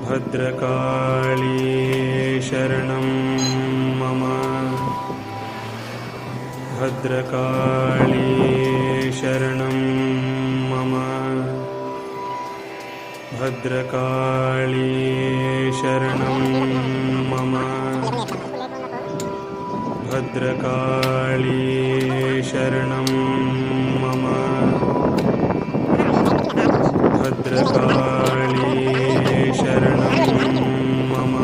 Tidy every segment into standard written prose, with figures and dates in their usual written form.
ಭದ್ರಕಾಳಿ ಶರಣಂ ಮಮ ಭದ್ರಕಾಳಿ ಶರಣಂ ಮಮ ಭದ್ರಕಾಳಿ ಶರಣಂ ಮಮ ಭದ್ರಕಾಳಿ ಶರಣಂ ಮಮ ಭದ್ರಕಾಳಿ ಶರಣಂ ಮಮ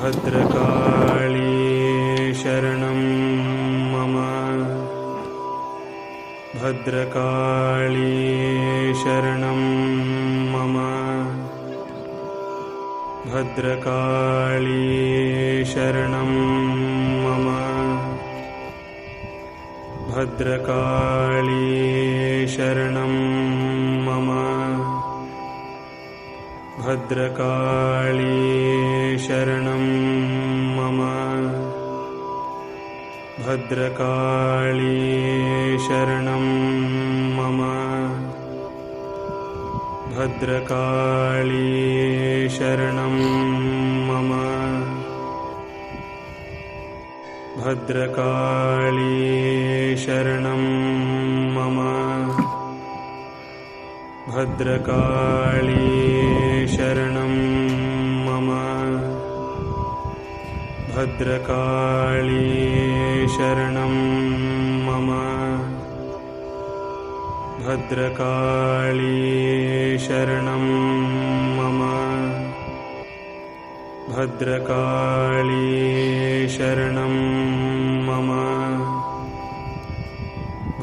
ಭದ್ರಕಾಳಿ ಶರಣಂ ಮಮ ಭದ್ರಕಾಳಿ ಶರಣಂ ಮಮ ಭದ್ರಕಾಳಿ ಶರಣಂ ಮಮ ಭದ್ರಕಾಳಿ ಶರಣಂ ಮಮ ಭದ್ರಕಾಳಿ ಶರಣಂ ಮಮ ಭದ್ರಕಾಳಿ ಶರಣಂ ಮಮ ಭದ್ರಕಾಳಿ ಶರಣಂ ಮಮ ಭದ್ರಕಾಳಿ ಶರಣಂ ಮಮ ಭದ್ರಕಾಳಿ ಶರಣಂ ಮಮ ಭದ್ರಕಾಳಿ ಶರಣಂ ಮಮ ಭದ್ರಕಾಳಿ ಶರಣಂ ಮಮ ಭದ್ರಕಾಳಿ ಶರಣಂ ಮಮ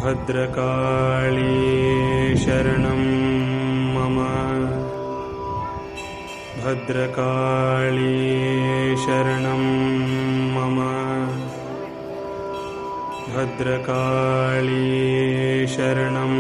ಭದ್ರಕಾಳಿ ಶರಣಂ ಮಮ ಭದ್ರಕಾಳಿ ಶರಣಂ ಮಮ ಭದ್ರಕಾಳಿ ಶರಣಂ